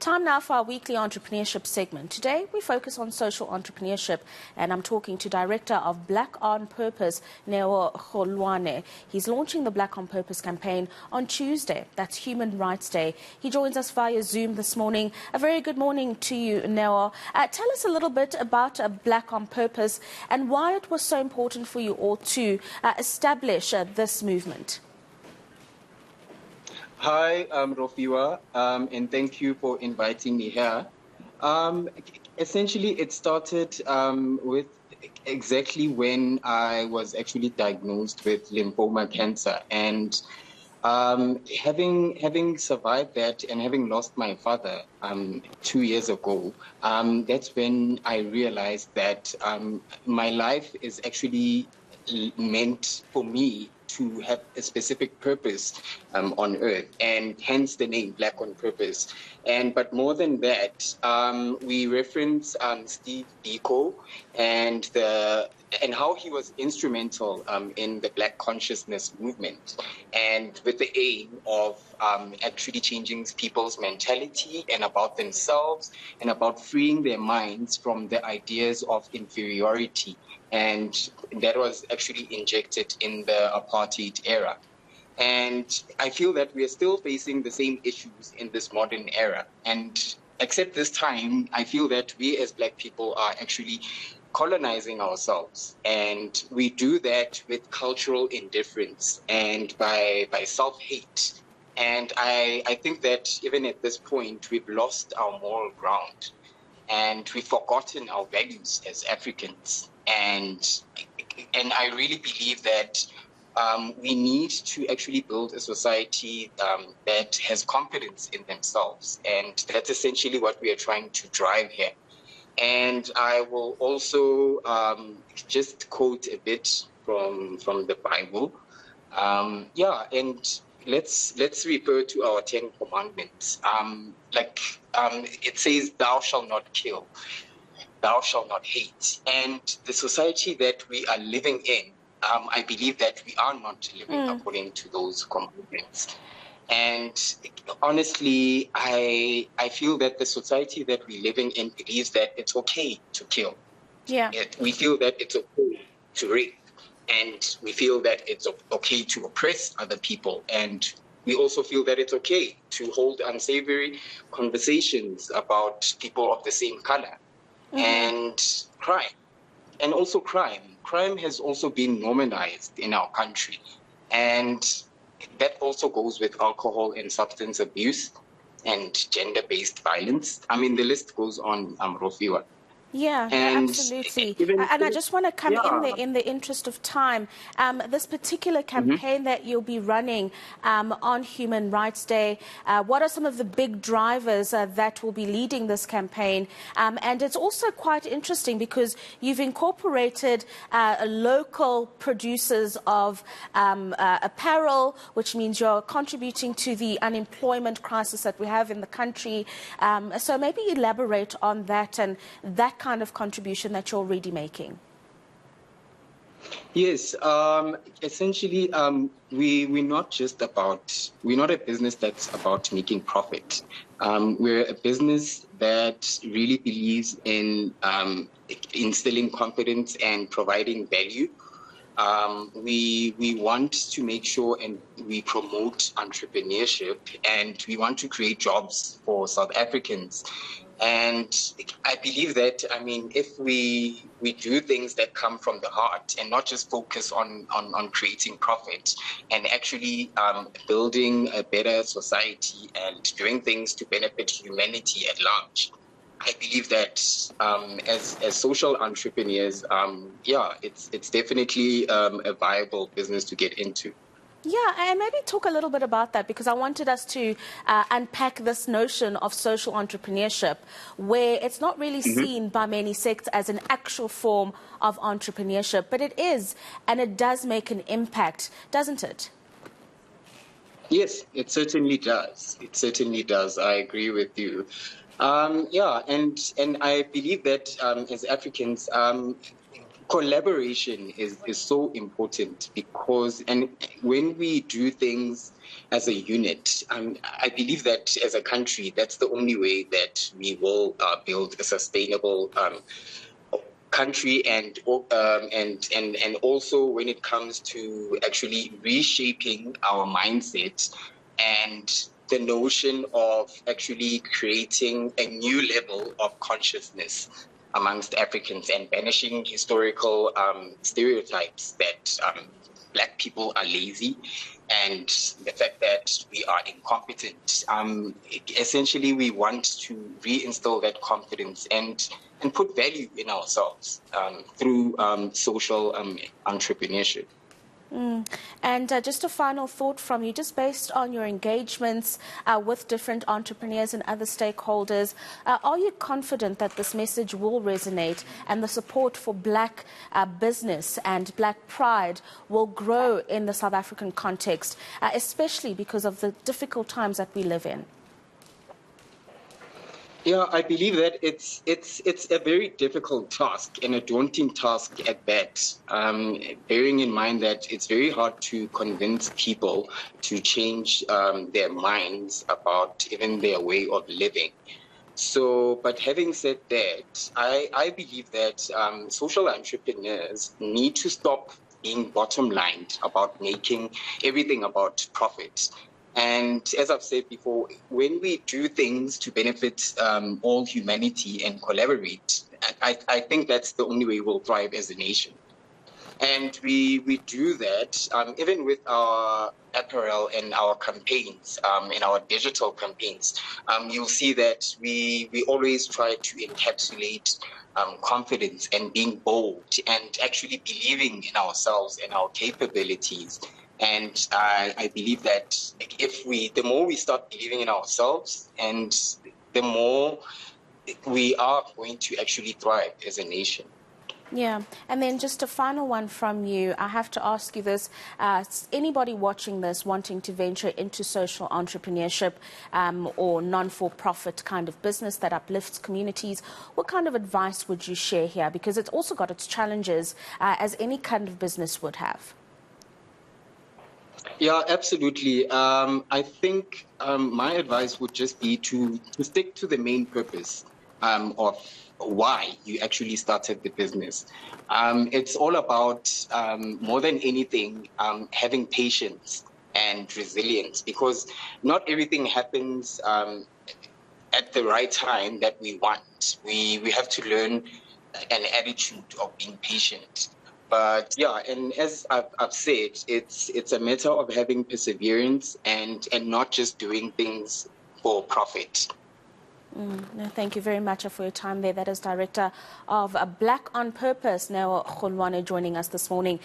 Time now for our weekly entrepreneurship segment. Today we focus on social entrepreneurship, and I'm talking to Director of Black on Purpose, Kgoloane. He's launching the Black on Purpose campaign on Tuesday. That's Human Rights Day. He joins us via Zoom this morning. A very good morning to you, Neo. Tell us a little bit about Black on Purpose and why it was so important for you all to establish this movement. Hi, Rofiwa, and thank you for inviting me here. Essentially, it started with exactly when I was actually diagnosed with lymphoma cancer, and having survived that and having lost my father 2 years ago, that's when I realized that my life is actually meant for me to have a specific purpose on earth, and hence the name Black on Purpose. But more than that, we reference Steve Biko and how he was instrumental in the Black consciousness movement, and with the aim of actually changing people's mentality and about themselves and about freeing their minds from the ideas of inferiority. And that was actually injected in the apartheid era. And I feel that we are still facing the same issues in this modern era. And except this time, I feel that we as Black people are actually colonizing ourselves. And we do that with cultural indifference and by self-hate. And I think that even at this point, we've lost our moral ground and we've forgotten our values as Africans. And I really believe that we need to actually build a society that has confidence in themselves. And that's essentially what we are trying to drive here. And I will also just quote a bit from the Bible. And let's refer to our 10 commandments. It says, "Thou shalt not kill. Thou shalt not hate." And the society that we are living in, I believe that we are not living according to those commandments. And honestly, I feel that the society that we're living in believes that it's okay to kill. Yeah. We feel that it's okay to rape. And we feel that it's okay to oppress other people. And we also feel that it's okay to hold unsavory conversations about people of the same color. And crime. And also crime. Crime has also been normalized in our country. And that also goes with alcohol and substance abuse and gender-based violence. I mean, the list goes on, Rofiwa. Yeah, absolutely. And I just want to come in there in the interest of time. This particular campaign that you'll be running on Human Rights Day, what are some of the big drivers that will be leading this campaign? And it's also quite interesting because you've incorporated local producers of apparel, which means you're contributing to the unemployment crisis that we have in the country. So maybe elaborate on that and that kind of contribution that you're already making. Yes, essentially, we're not a business that's about making profit. We're a business that really believes in instilling confidence and providing value. We want to make sure and we promote entrepreneurship, and we want to create jobs for South Africans. And I believe that, if we do things that come from the heart and not just focus on creating profit and actually building a better society and doing things to benefit humanity at large, I believe that as social entrepreneurs, it's definitely a viable business to get into. Yeah, and maybe talk a little bit about that, because I wanted us to unpack this notion of social entrepreneurship, where it's not really seen by many sects as an actual form of entrepreneurship, but it is, and it does make an impact, doesn't it? Yes, it certainly does. It certainly does. I agree with you. And I believe that as Africans, collaboration is so important because, and when we do things as a unit, I believe that as a country, that's the only way that we will build a sustainable country, and also when it comes to actually reshaping our mindset and the notion of actually creating a new level of consciousness amongst Africans and banishing historical stereotypes that Black people are lazy and the fact that we are incompetent. Essentially, we want to reinstill that confidence and put value in ourselves through social entrepreneurship. And just a final thought from you, just based on your engagements with different entrepreneurs and other stakeholders, are you confident that this message will resonate and the support for Black business and Black pride will grow in the South African context, especially because of the difficult times that we live in? Yeah, I believe that it's a very difficult task and a daunting task at that, bearing in mind that it's very hard to convince people to change their minds about even their way of living. So, but having said that, I believe that social entrepreneurs need to stop being bottom-lined about making everything about profit. And as I've said before, when we do things to benefit all humanity and collaborate, I think that's the only way we'll thrive as a nation. And we do that even with our apparel and our campaigns, in our digital campaigns. You'll see that we always try to encapsulate confidence and being bold and actually believing in ourselves and our capabilities. And I believe that the more we start believing in ourselves, and the more we are going to actually thrive as a nation. Yeah, and then just a final one from you. I have to ask you this. Anybody watching this wanting to venture into social entrepreneurship or non-for-profit kind of business that uplifts communities, what kind of advice would you share here? Because it's also got its challenges, as any kind of business would have. Yeah, absolutely. I think my advice would just be to stick to the main purpose of why you actually started the business. It's all about, more than anything, having patience and resilience, because not everything happens at the right time that we want. We have to learn an attitude of being patient. But yeah, and as I've said, it's a matter of having perseverance and not just doing things for profit. No, thank you very much for your time there. That is Director of Black on Purpose, now Kgoloane, joining us this morning.